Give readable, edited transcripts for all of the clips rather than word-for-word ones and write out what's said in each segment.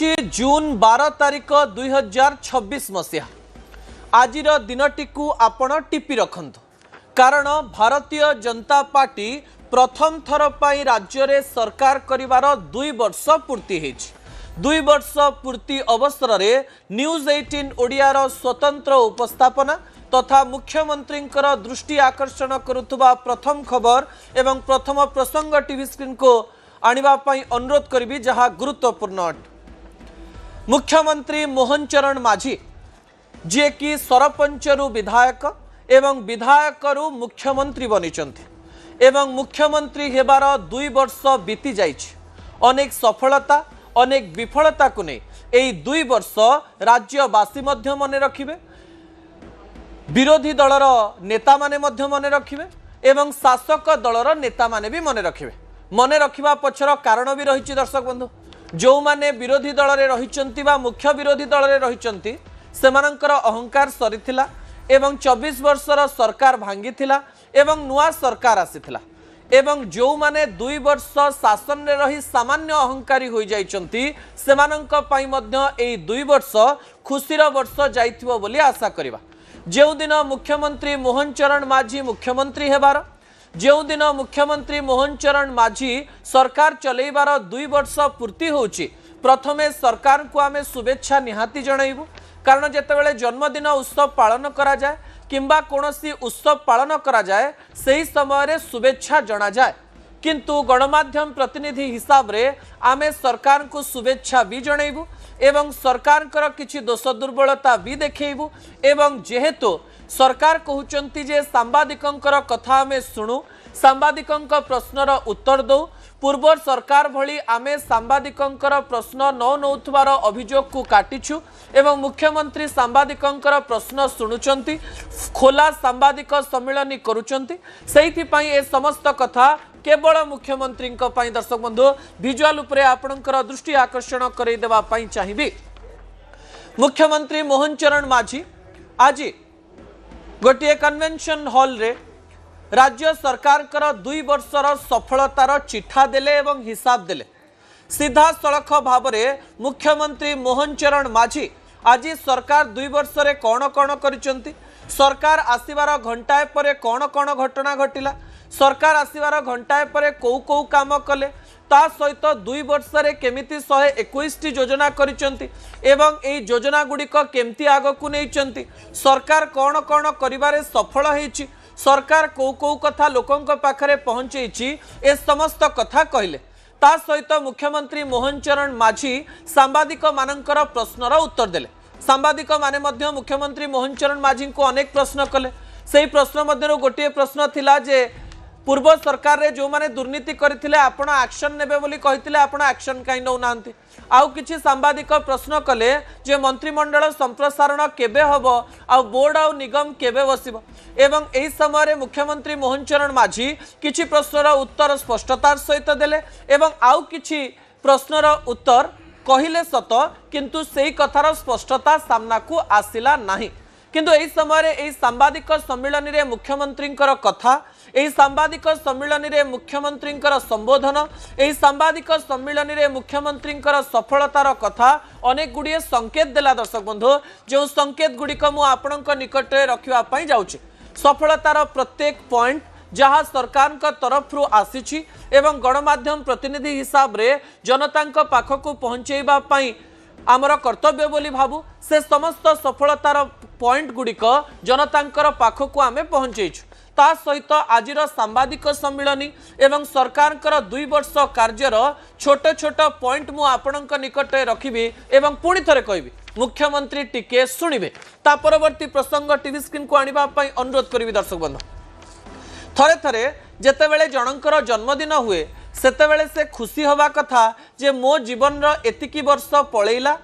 ହେଉଛି ଜୁନ୍ 12 ତାରିଖ 2026 ମସିହା। ଆଜିର ଦିନଟିକୁ ଆପଣ ଟିପି ରଖନ୍ତୁ, କାରଣ ଭାରତୀୟ ଜନତା ପାର୍ଟି ପ୍ରଥମ ଥର ପାଇଁ ରାଜ୍ୟରେ ସରକାର କରିବାର 2 ବର୍ଷ ପୂର୍ତ୍ତି ହୋଇଛି। 2 ବର୍ଷ ପୂର୍ତ୍ତି ଅବସରରେ ନ୍ୟୁଜ୍ 18 ଓଡ଼ିଆର ସ୍ୱତନ୍ତ୍ର ଉପସ୍ଥାପନା तथा मुख्यमंत्री दृष्टि आकर्षण करुवा प्रथम खबर एवं प्रथम प्रसंग टीवी स्क्रीन को आनिबापाई अनुरोध करी जहाँ गुरुत्वपूर्ण अटे। मुख्यमंत्री मोहन चरण माझी जी कि सरपंचरु विधायक एवं विधायकरु मुख्यमंत्री बनिचंती एवं मुख्यमंत्री हेबार 2 वर्ष बीती जाइछि। अनेक सफलता अनेक विफलता को नहीं एई 2 वर्ष राज्यवासी मध्य मने रखिबे, विरोधी दलर नेता माने मध्य मने रखिबे एवं शासक दलर नेता माने भी मने रखिबे। मने रखिबा पछर कारण भी रहिछि दर्शक बंधु, जो माने विरोधी दल रे रहिचंती बा मुख्य विरोधी दल रे रहिचंती सेमानंकर अहंकार सरीथिला एवं 24 वर्षर सरकार भांगीथिला एवं नुआ सरकार आसीथिला एवं जो माने 2 वर्ष शासन रे रही सामान्य अहंकारी होई जाइचंती सेमानंक पई मध्य एई 2 वर्ष खुशीर वर्ष जाइथिबो बोली आशा करिबा। जो दिन मुख्यमंत्री मोहन चरण माझी मुख्यमंत्री हेबार, जो दिन मुख्यमंत्री मोहन चरण माझी सरकार चलैबार 2 वर्ष पूर्ति होउची, प्रथमे सरकार को आमे शुभेच्छा निहाती जणाइबु। कारण जेतेबेले जन्मदिन उत्सव पालन करा जाए किंबा कोनोसी उत्सव पालन करा जाए सही समय रे शुभेच्छा जना जाए, किंतु गणमाध्यम प्रतिनिधि हिसाब रे आमे सरकार को शुभेच्छा भी जणाइबु एवं सरकार कर किछि दोष दुर्बलता भी देखेबु एवं जेहेतु सरकार कहउचंती जे सांबादिकंकर कथा आमे सुनु, सांबादिकंक प्रश्नर उत्तर दो। पूर्व सरकार भली आमे सांबादिकंकर प्रश्न न नौथबार अभियोग को काटिछु एवं मुख्यमंत्री सांबादिकंकर प्रश्न सुनुचंती, खोला सांबादिक सम्मेलन करुचंती। सेहिथि पई ए समस्त कथा केवल मुख्यमंत्री दर्शक बंधु विजुअल उपरे आपणकर दृष्टि आकर्षण करई देबा पई चाहिबी। मुख्यमंत्री मोहन चरण माझी आज गोटे कन्वेंशन हॉल रे राज्य सरकार कर 2 वर्षर सफलतार चिठा देले एवं हिसाब देले। सीधा सड़क भाव में मुख्यमंत्री मोहन चरण माझी आज सरकार 2 वर्ष रे कौन कौन करिसंती, सरकार आसीबार घंटाए परे कौन कौन घटना घटिला, सरकार आसीबार घंटाए परे कौ कौ काम कले, ता सहित 2 वर्ष रे केमिति 121 योजना करिसंती एवं एई योजना गुड़िक केमती आगकू नैचंती, सरकार कौन कौन करिबारे सफल होईची, सरकार कौ कौ कथा लोकंक पाखरे पहुंचेची, ए समस्त कथा कहले। ता सहित मुख्यमंत्री मोहन चरण माझी सांबादिक मानकर प्रश्नर उत्तर देले। सांबादिक माने मध्य मुख्यमंत्री मोहन चरण माझी को अनेक प्रश्न कले। सेही प्रश्न मध्यरु गोटे प्रश्न थिला जे पूर्व सरकार रे जो माने दुर्नीति करथिले आपण एक्शन नेबे बोली कहिथिले, आपण एक्शन काई नौ नांती। आउ किछि सांबादिक प्रश्न कले जे मंत्रिमंडल संप्रसारण केबे हबो, आउ बोर्ड आउ निगम केबे बसिबो एवं एही समय रे मुख्यमंत्री मोहन चरण माझी किछि प्रश्नर उत्तर स्पष्टतार सहित देले एवं आउ किछि प्रश्नर उत्तर कहिले सत किंतु सेही कथार स्पष्टता सामना को आसिला नाही। किंतु एही समय रे एही सांबादिक सम्मेलन रे मुख्यमंत्री कथा, एही सांबादिक सम्मेलन रे मुख्यमंत्री संबोधन, एही सांबादिक सम्मेलन रे मुख्यमंत्री सफलतार कथा अनेक गुड़िए संकेत देला। दर्शक बंधु जो संकेत गुड़िक मु आपणक निकट रखिबा पई जाउछि, सफलतार प्रत्येक पॉइंट जहाँ सरकार का तरफ रु आसीछि एवं गणमाध्यम प्रतिनिधि हिसाब रे जनता पाखक पहुंचेबा पई आमर कर्तव्य बोली भाबू, से समस्त सफलतार पॉइंट गुड़िक जनता पाखक आमे पहुंचेछु। ता सहित आजिर सांबादिक सम्मिलनी एवं सरकार 2 वर्ष कार्यर छोट छोट पॉइंट मु आपणक निकट रखिबी एवं पुणी थरे कहबी मुख्यमंत्री टिके सुनिबे, ता परवर्ती प्रसंग टीवी स्क्रीन को आनिबा पई अनुरोध करिबी। दर्शक बंधु थरे थरे जेतेबेले जनकर जन्मदिन हुए सेतेबेले से खुशी हवा कथा जे मो जीवन रो एतिकी वर्ष पळैला,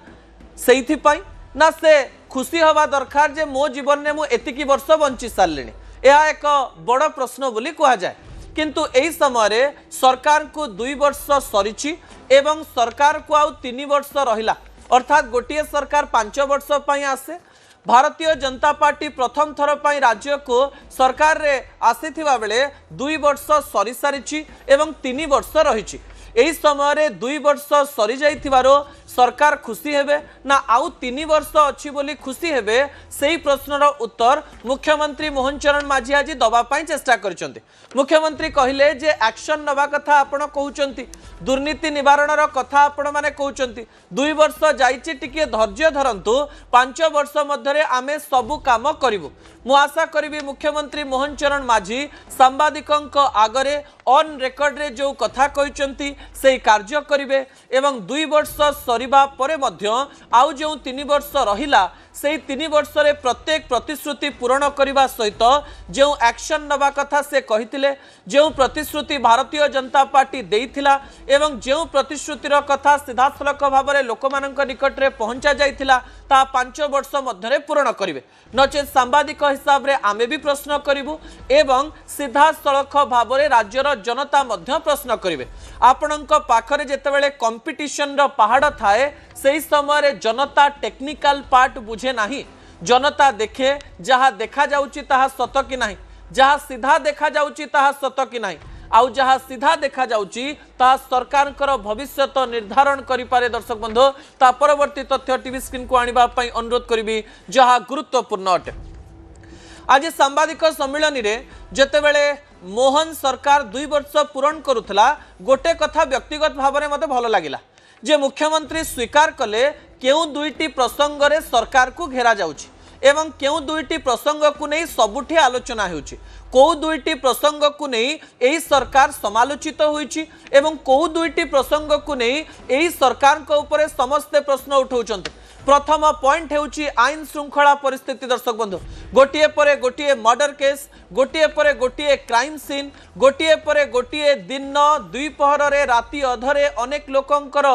सेइथि पई ना से खुशी हवा दरकार जे मो जीवन ने मु एतिकी वर्ष बंची सारलेनी। यह एक बड़ प्रश्न बोली कहा जाए, किंतु एही समय रे सरकार को 2 वर्ष सरीची एवं सरकार को आउ 3 वर्ष रहिला, अर्थात गोटे सरकार 5 वर्ष पई आसे। भारतीय जनता पार्टी प्रथम थर पई राज्य को सरकार रे आसीथिबा बेले 2 वर्ष सरी सारिची एवं 3 वर्ष रहिची। एही समय रे 2 वर्ष सरी जाइथिबारो सरकार खुशी हेबे ना आउ 3 वर्ष अच्छी बोली खुशी हेबे सेही प्रश्नर उत्तर मुख्यमंत्री मोहन चरण माझी आज दबा पाई चेष्टा करछन्ते। मुख्यमंत्री कहिले जे एक्शन नबा कथा आपण कहउछन्ती, दुर्नीति निवारणर कथा आपण माने कहउछन्ती, 2 वर्ष जाइछि टिके धैर्य धरंतु 5 वर्ष मध्यरे आमे सबु काम करिवु। मु आशा करिवि मुख्यमंत्री मोहन चरण माझी सांबादिकंक आगरे ऑन रेकर्ड रे जो कथा कहउछन्ती सेही कार्य करिवे एवं 2 वर्ष सरिबा परे मध्य आउ जो 3 वर्ष रहिला से 3 वर्ष रे प्रत्येक प्रतिश्रुति पूरण करने सहित जो एक्शन नबा कथा से कहिथिले, जो प्रतिश्रुति भारतीय जनता पार्टी देइथिला एवं जो प्रतिश्रुतिर कथा सीधासलख भाव में लोक निकट में पहुंचा जाइथिला ता 5 वर्ष मध्य पूरण करिवे। नचेत सांबादिक हिसाब रे आमे भी प्रश्न करिवु एवं सीधासलख भाव में राज्यर जनता मध्य प्रश्न करिवे। आपणक पाखरे जेतेबेले कंपटीशन रो पहाड़ थाए सेही समय जनता टेक्निकल पार्ट बुझे नाही, जनता देखे जहा देखा जाउची ताहा सत कि नाही, जहा सीधा देखा जाउची ताहा सत कि नाही, आउ जहा सीधा देखा जाउची ताहा सरकार भविष्य निर्धारण करि पारे। दर्शक बंधु ता परवर्ती तथ्य टीवी स्क्रीन को आनिबा पई अनुरोध करिवि जहा गुरुत्वपूर्ण अटे। आज सांबादिक सम्मेलन रे जेतेबेले मोहन सरकार 2 वर्ष पूरण करुथला गोटे कथा व्यक्तिगत भाव में मते भल लागिला जे मुख्यमंत्री स्वीकार कले केउ दुईटी प्रसंग रे सरकार को घेरा जाउची एवं केउ दुईटी प्रसंग को नहीं सबुठी आलोचना होउची, को दुईटी प्रसंग को नहीं एही सरकार समालोचित होइची एवं को दुईटी प्रसंग को नहीं एही सरकार को ऊपर समस्त प्रश्न उठाउचंते। प्रथम पॉइंट हेउची आईन श्रृंखला परिस्थिति। दर्शक बंधु गोटिए परे गोटिए मर्डर केस, गोटिए परे गोटिए क्राइम सीन, गोटिए परे गोटिए दिन द्विपहर रे राति अधरे अनेक लोकंकर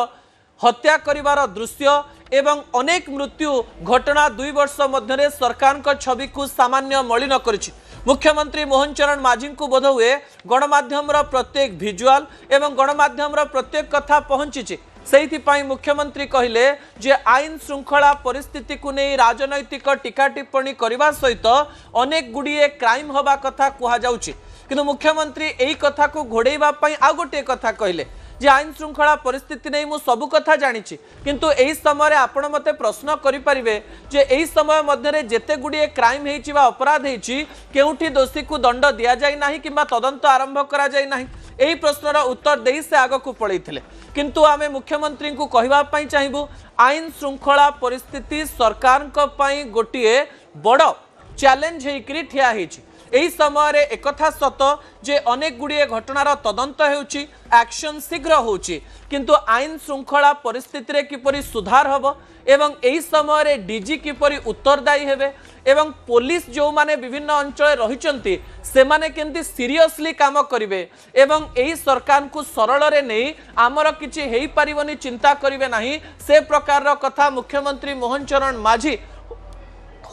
हत्या करिवार दृश्य एवं अनेक मृत्यु घटना 2 वर्ष मध्य सरकार का छवि को सामान्य मलिन करिछि। मुख्यमंत्री मोहन चरण माझी को बोध हुए गणमाध्यम प्रत्येक भिजुआल एवं गणमाध्यम प्रत्येक कथा पहुंची। से मुख्यमंत्री कहले जे आईन श्रृंखला परिस्थिति को नहीं राजनैतिक टीका टिप्पणी करने सहित अनेक गुड़िए क्राइम हवा कथा कहुच्छी, किंतु मुख्यमंत्री यही कथा को घोड़ेवा आउ गोटे कथा कहले जे आईन श्रृंखला परिस्थिति नहीं मु सबु कथा जानी, किंतु एही समय आपण मते प्रश्न करिपारिबे जे एही समय मध्यरे जेते गुड़िए क्राइम हेछि बा अपराध हेछि केउठी दोषी को दंड दिया जाय नाही किंबा तदंत आरंभ करा जाय नाही। एही प्रश्नर उत्तर देई से आग को पळैथिले, किंतु आमे मुख्यमंत्री को कहबा पई चाहिबु आईन श्रृंखला परिस्थिति सरकार को पई गोटिए बड़ चैलेंज हेकरी ठिया हेछि। एही समय रे एकथा सत जे अनेक गुड़िए घटनार तदंत हेउची, एक्शन शीघ्र होउची, किंतु आईन श्रृंखला परिस्थिति रे किपरि सुधार हबो एवं एही समय रे डीजी किपरि उत्तरदायी हेबे एवं पुलिस जो माने विभिन्न अंचल रहिचंती से माने केंती सीरियसली काम करिवे एवं एही सरकार को सरल रे नहीं आमर किछि हेई परिबनी चिंता करिवे नाही, से प्रकार रो कथा मुख्यमंत्री मोहन चरण माझी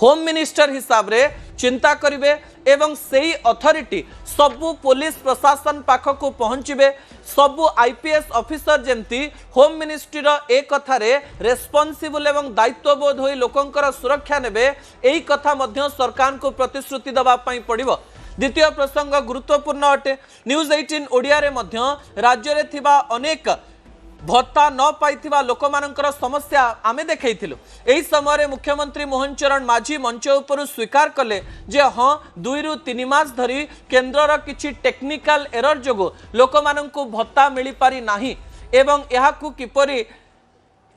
होम मिनिस्टर हिसाब रे चिंता करिवे एवं सेही अथॉरिटी सबु पुलिस प्रशासन पाख को पहुंचबे, सबु आईपीएस ऑफिसर जेंती होम मिनिस्ट्री रो एक कथा रे रेस्पोंसिबल एवं दायित्वबोध होई लोकंकर सुरक्षा नेबे एही कथा मध्य सरकार को प्रतिश्रुति दबा पई पड़िबो। द्वितीय प्रसंग गुरुत्वपूर्ण अटे। न्यूज 18 ओडिया रे मध्य राज्य रे थिबा अनेक भत्ता न पाइथिबा लोकमानंकर समस्या आमे देखैथिलु। एही समय मुख्यमंत्री मोहन चरण माझी मंच उपर स्वीकार कले जे हाँ 2 रु 3 मास धरी केन्द्रर किछि टेक्निकल एरर जोगो लोकमानंकु भत्ता मिली पारि नाही एवं एहाकु किपरि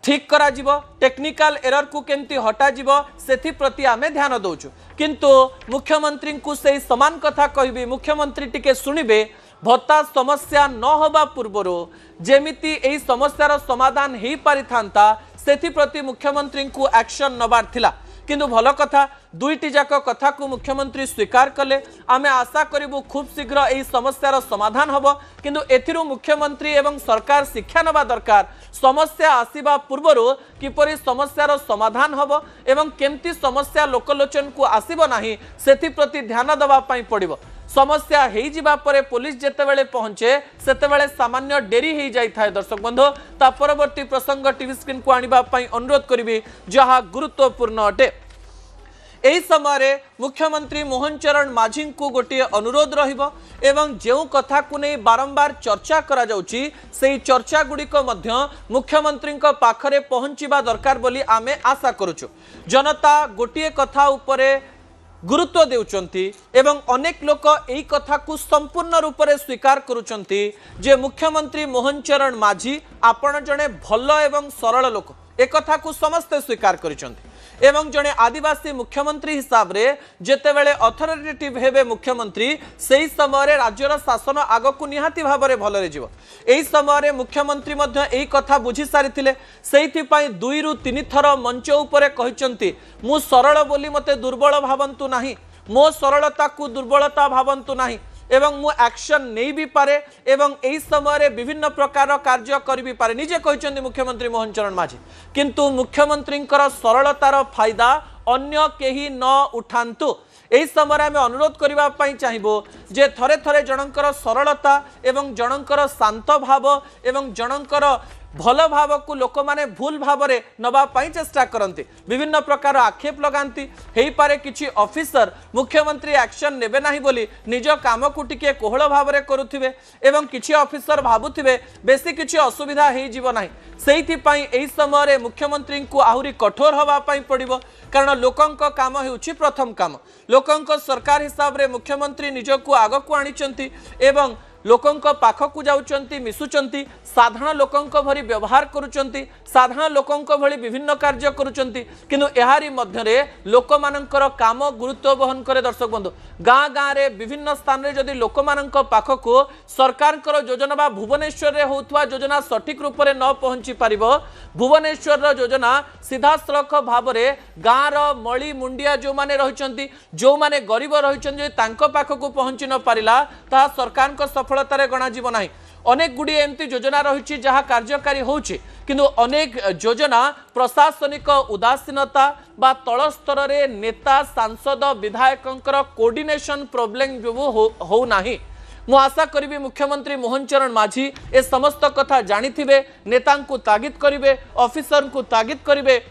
ठीक करा जिवो, टेक्निकल एरर को केमती हटा जिवो सेथि प्रति आमे ध्यान दउछु, किंतु मुख्यमंत्री को से समान कथा कहबी मुख्यमंत्री टिके सुनिबे भत्ता समस्या न होबा पूर्वरो जेमिति एही समस्यार समाधान हेई पारि थांता सेथि प्रति मुख्यमंत्री को एक्शन नबार थिला, किंतु भल कथा दुईटी जाक कथा को मुख्यमंत्री स्वीकार कले। आमे आशा करिबु खूब शीघ्र एही समस्यार समाधान हबो, किंतु एथिरु मुख्यमंत्री एवं सरकार शिक्षा नबा दरकार समस्या आसीबा पूर्वरो किपरि समस्यार समाधान हबो एवं केमती समस्या लोकलोचन को आसीबो नाही सेथि प्रति ध्यान दबा पई पड़िबो। समस्या हेई जिबा परे पुलिस जेतेबेले पहुंचे सेतेबेले सामान्य डेरी हेई जाई थाए। दर्शक बंधु ता परवर्ती प्रसंग टीवी स्क्रीन को आनिबा पई अनुरोध करिवि जहा गुरुत्वपूर्ण अटे। एही समय मुख्यमंत्री मोहन चरण माझी को गोटे अनुरोध रहिबो एवं जेउ कथा को नहीं बारंबार चर्चा करा जाउची सेही चर्चा गुड़िक मध्य मुख्यमंत्री पाखरे पहुंचीबा दरकार बोली आमे आशा करूछु। जनता गोटे कथा उपरे गुरुत्व देउचंती एवं अनेक लोक एही कथा को संपूर्ण रूप से स्वीकार करुचंती जे मुख्यमंत्री मोहन चरण माझी आपण जने भल एवं सरल लोक एक कथा को समस्ते स्वीकार करिसंती एवं जड़े आदिवासी मुख्यमंत्री हिसाब रे जेतेबेले अथॉरिटेटिव हेबे मुख्यमंत्री सेही समय राज्यर शासन आग को निहाती भाव में भल रे एही समय मुख्यमंत्री मध्य एही कथा बुझी सारिथिले सेहिथि पई 2 ରୁ 3 थर मंच उपरे कहिसंती मु सरल बोली मते दुर्बल भावंतु नाही मो सरलता को दुर्बलता भावंतु नाही एवं मु एक्शन नहीं भी पारे एवं एही समय विभिन्न प्रकार कार्य करि भी पारे निजे कहिसंती मुख्यमंत्री मोहन चरण माझी किंतु मुख्यमंत्री सरलतार फायदा अन्य केही न उठांतु। एही समय आम अनुरोध करने चाहिए जे थरे थरे जनकर सरलता एवं जनकर शांत भाव एवं जनकर भल भाव को लोक माने भूल भाव में नवाई चेष्टा करते विभिन्न प्रकार आक्षेप लगाती हो पारे किछि ऑफिसर मुख्यमंत्री एक्शन नेबे नाही बोली निज काम को टिके कोहल भाव में करुथिबे एवं किछि ऑफिसर भाबुथिबे बेसी किछि असुविधा हेई जीव नाही सेहिथि पई एही समय मुख्यमंत्री को आहुरी कठोर हवा पई पड़िबो कारण लोकंक काम हेउछि प्रथम काम लोकंक सरकार हिसाब रे मुख्यमंत्री निजको आग को आनिचंती एवं लोकंक पाखकु जाउचंती मिसुचंती साधारण लोकंक भरी व्यवहार करुचंती साधारण लोकंक भली विभिन्न कार्य करुचंती किंतु एहारी मध्यरे लोकमानंकर काम गुरुत्व बहन करे। दर्शक बंधु गाँ गाँ रे विभिन्न स्थान रे जदि लोकमानंक पाखकु सरकारकर योजना बा भुवनेश्वर रे होउथवा योजना सठिक रूप रे न पहुंची पारिबो भुवनेश्वर रो योजना सीधा सड़क भाव रे गाँ रो मळी मुंडिया जो माने रहिचंती जो माने गरीब रहिचंती तांको पाखकु पहुंची न पारिला ता सरकारक सफलतारे गणा जीव नाही। अनेक गुड़ी एमती योजना रही जहाँ कार्यकारी होउछि किंतु अनेक योजना प्रशासनिक उदासीनता बा तल स्तर रे नेता सांसद विधायकंकर कोऑर्डिनेशन प्रॉब्लम जो हो नाही। मु आशा करी मुख्यमंत्री मोहन चरण माझी ए समस्त कथा जानिथिबे नेता को तागिद करिवे ऑफिसर को तागिद करिवे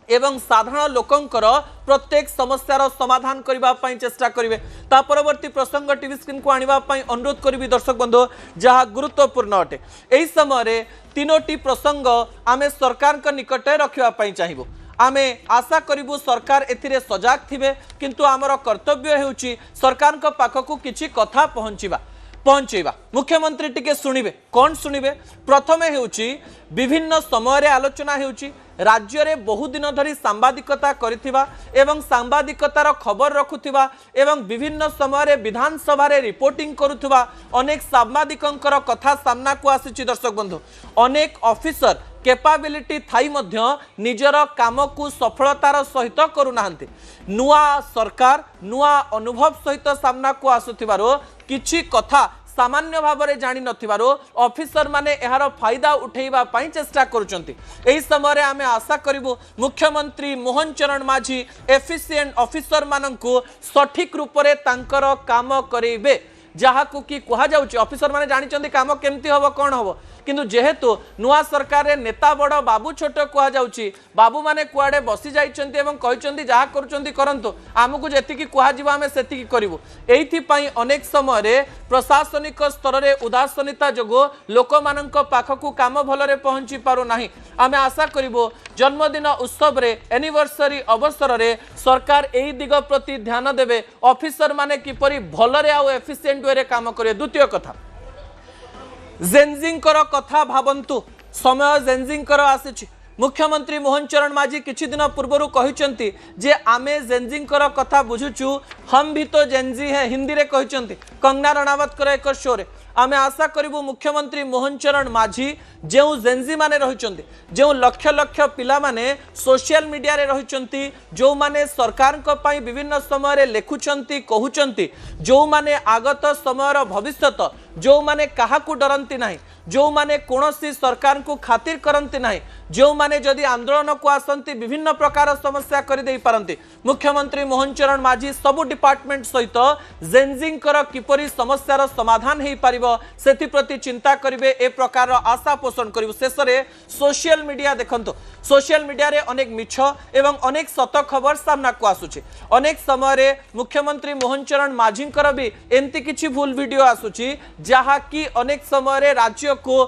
एवं साधारण लोकंकर प्रत्येक समस्यार समाधान करने चेष्टा करेंगे। ता परवर्ती प्रसंग टीवी स्क्रीन को आनिबा पई अनुरोध करी दर्शक बंधु जहाँ गुरुत्वपूर्ण अटे। एही समय तीनोटी प्रसंग आमे सरकार निकटे रखा चाहिए आमे आशा करूँ सरकार एथिरे सजाग थिबे किंतु आमर कर्तव्य हेउची सरकार को पाखकु किछि कथा पहुंचेबा मुख्यमंत्री टिके सुनिबे कौन सुनिबे प्रथमे हेउची विभिन्न समय रे आलोचना हेउची राज्य रे बहुदिन धरी सांबादिकता करिथिबा एवं सांबादिकतार खबर रखुथिबा एवं विभिन्न समय रे विधानसभा रे रिपोर्टिंग करुथिबा अनेक सांबादिकंकर कथा सामना को आसीछि। दर्शक बंधु अनेक ऑफिसर कैपेबिलिटी थाई मध्य निजर काम को सफलतार सहित करुनाहांती नुआ सरकार नुआ अनुभव सहित सामना को आसुथिबारो किछि कथा सामान्य भाव में जानी नथिबारो ऑफिसर माने एहार फायदा उठेइबा पई चेष्टा करुचंती। एही समय आमे आशा करिवु मुख्यमंत्री मोहन चरण माझी एफिशिएंट ऑफिसर माननकु सठिक रूप से तांकर काम करेइबे जहाँ को कि कहा जाउची ऑफिसर माने जानिचंती काम केमती हबो कोन हबो किंतु जेहेतु नुआ सरकार रे नेता बड़ बाबू छोट कहा जाउची बाबू माने कुआडे बसी जाइचंती एवं कहिचंती जहाँ करूचंती करंतु आमको जेतिकी कहा जिवो आमे सेतिकी करिवु। एइथि पई अनेक समय रे प्रशासनिक स्तर रे उदासीनता जोगो लोकमानंक पाखकु काम भलरे पहुंची पारु नाही। आमे आशा करिवो जन्मदिन उत्सव रे एनिवर्सरी अवसर रे सरकार एही दिग प्रति ध्यान देबे ऑफिसर माने किपरि भलरे आ एफिशिएंट वे रे काम करे। द्वितीय कथा जेनजिंकर कथा भावंतु समय जेनजिंकर आसीछि मुख्यमंत्री मोहन चरण माझी किछि दिन पूर्व कहिचंती जे आमे जेनजिंकर कथा बुझुचु हम भी तो जेनजी है हिंदी रे कहिचंती कंगना रणावत कर एक शो रे आमे आशा करिवु मुख्यमंत्री मोहन चरण माझी जेउ जेनजी माने रहिचंती जेउ लक्ष लक्ष पिला माने सोशल मीडिया रे रहिचंती जो माने सरकार को पई विभिन्न समय रे लेखुचंती कहउचंती जो माने आगत समयर भविष्यत जो माने काहा को डरंती नाही जो माने कोनोसी सरकार को खातिर करंती नाही जो माने जदि आंदोलन को आसंती विभिन्न प्रकार समस्या कर दे पारंती मुख्यमंत्री मोहन चरण माझी सबु डिपार्टमेंट सहित जेनजिंकर किपरि समस्यार समाधान हो पारिबो सेति प्रति चिंता करिवे ए प्रकार आशा पोषण करिवो। शेष में सोशल मीडिया देखंतु सोशल मीडिया रे अनेक मिछ एवं अनेक सत खबर सामना को आसुची। अनेक समय मुख्यमंत्री मोहन चरण माझींकर भी एमती किछि भूल वीडियो आसुची जहा कि अनेक समय राज्य को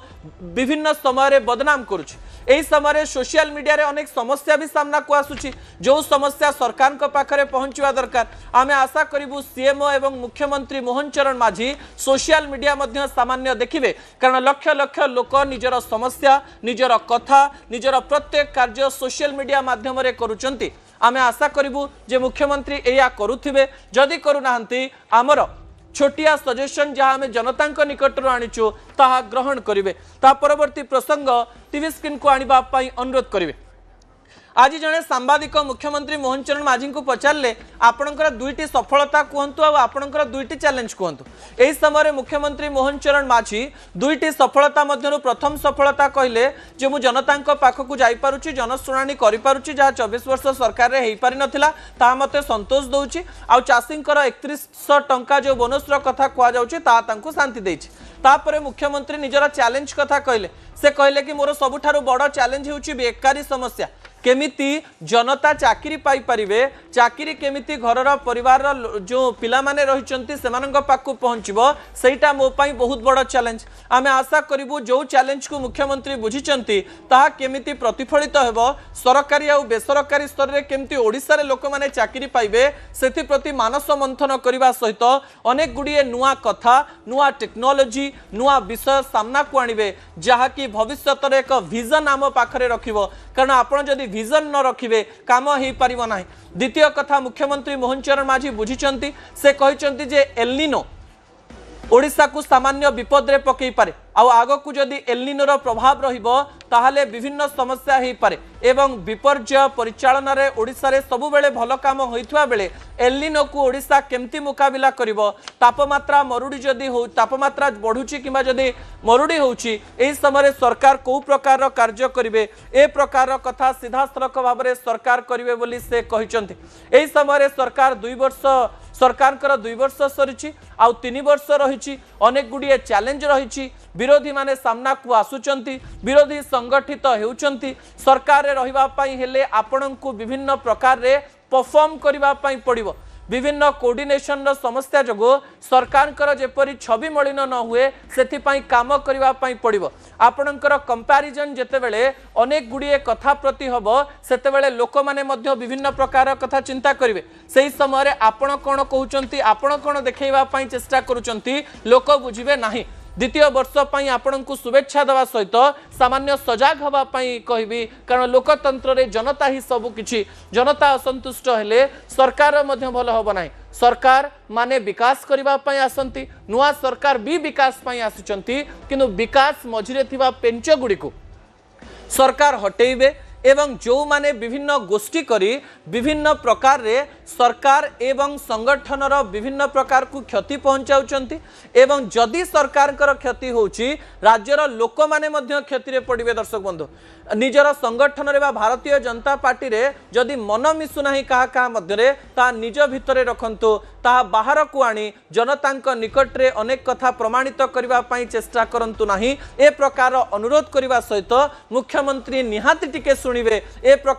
विभिन्न समय बदनाम करुछि। एही समय सोशल मीडिया रे अनेक समस्या भी सामना को आसुची जो समस्या सरकार को पाखरे पहुंचवा दरकार। आमे आशा करिबु सीएमओ एवं मुख्यमंत्री मोहन चरण माझी सोशल मीडिया मध्य सामान्य देखिबे कारण लक्ष लक्ष लोक निजर समस्या निजर कथा निजर प्रत्येक कार्य सोशल मीडिया माध्यम रे करूचंती। आमे आशा करिबु जे मुख्यमंत्री एया करूथिबे जदि करूनाहंती आमर छोटिया सजेशन जहाँ आम जनता निकटर आनीचु ताहा ग्रहण करेंगे। ता परवर्ती प्रसंग टीवी स्क्रीन को आने अनुरोध करेंगे। आज जड़े सांबादिक मुख्यमंत्री मोहन चरण माझी को पचारे आपणकर दुईटी सफलता कहतु आपणकर दुईटी चैलेंज कहतु। यही समय मुख्यमंत्री मोहन चरण माझी दुईटी सफलता मध्य प्रथम सफलता कहले जे मु जनता पाखक जापी जनशुणी करें जहाँ 24 वर्ष सरकार हो पारि ना मत संतोष दौची। आ चाषी 3100 टंका जो बोनस कथा कहुँ शांति देछि। तापर मुख्यमंत्री निजर चैलेंज कथा कहले से कहले कि मोर सबुठारु बड़ चैलेंज होउची बेकारी समस्या केमिति जनता चाकरी पाई परिवे चाकरी केमिति घरर परिवार जो पिला माने रहिचंती सेमानंक पाकु पहुंचबो सेटा मो पई बहुत बड़ चैलेंज। आमे आशा करिवु जो चैलेंज को मुख्यमंत्री बुझिचंती ताहा केमिति प्रतिफलित हेबो सरकारी आ बेसरकारी स्तर रे केमिति ओडिसा रे लोक माने चाकरी पाइबे सेति प्रति मानस मंथन करबा सहित अनेक गुडिए नुआ कथा नुआ टेक्नोलॉजी नुआ विषय सामना को आनिबे जहा कि भविष्यत रे एक विजन आम पाखरे रखिबो कारण आपण जदि विजन न रखिबे काम हो पारिबो नाही। द्वितीय कथा मुख्यमंत्री मोहन चरण माझी बुझिचंती से कहिचंती जे एल्निनो ओडिशा को सामान्य विपद रे पकई पारे आग को जदि एल्निनोर प्रभाव रहिबो ताहाले विभिन्न समस्या हो पारे एवं विपर्यय परिचालन रे ओडिशा रे सबु बेले भल काम होइथुआ बेले एल्निनो को ओडिशा केमती मुकाबिला करिवो तापमात्रा मरुडी जदि हो तापमात्रा बढ़ुची किबा जदि मरुडी होउची एही समय सरकार को प्रकार कार्य करिवे ए प्रकार कथा सीधासलख भाव में सरकार करिवे बोली से कहिचंती। एही समय सरकार 2 वर्ष सरकार 2 वर्ष सरी आउ 3 वर्ष रही अनेक गुड़िए चैलेंज रही विरोधी माने सामना को आसुचंती विरोधी संगठित होउचंती सरकार रे रहिबा पई हेले आपणंकु विभिन्न प्रकार रे परफॉर्म करिबा पई पड़िबो विभिन्न कोऑर्डिनेशन रो समस्या जगो सरकार जेपरी छवि मलिन न हुए सेथि पई काम करिबा पई पड़िबो आपणंकर कंपैरिजन जेतेबेले अनेक गुड़िए कथा प्रति हबो सेतेबेले लोक माने मध्य विभिन्न प्रकार कथा चिंता करिवे सेही समय रे आपण कोन कहउचंती आपण कोन देखैबा पई चेष्टा करूचंती लोक बुझिबे नाही। द्वितीय वर्ष पई आपण को शुभेच्छा देवा सहित सामान्य सजाग हवा पई कहबी कारण लोकतंत्र रे जनता ही सब किछि जनता असंतुष्ट हेले सरकार मध्य भल हबो नाही। सरकार माने विकास करिबा पई आसंती नुआ सरकार भी विकास पई आसुचंती किंतु विकास मझिरे थिबा पेंच गुडी को सरकार हटेइबे एवं जो माने विभिन्न गोष्ठी करी विभिन्न प्रकार रे सरकार एवं संगठन रो विभिन्न प्रकार को क्षति पहुंचाउचंती एवं जदि सरकार कर क्षति होउची राज्यर लोक माने मध्य क्षति रे पड़िबे। दर्शक बंधु निजर संगठन रे बा भारतीय जनता पार्टी रे जदि मन मिसु नाही कहा मध्य रे ता निज भितरे रखंतु ता बाहर को आनी जनता निकट रे अनेक कथा प्रमाणित करबा पई चेष्टा करंतु नाही ए प्रकार अनुरोध करबा सहित मुख्यमंत्री निहाती टिके सुनिबे ए प्रकार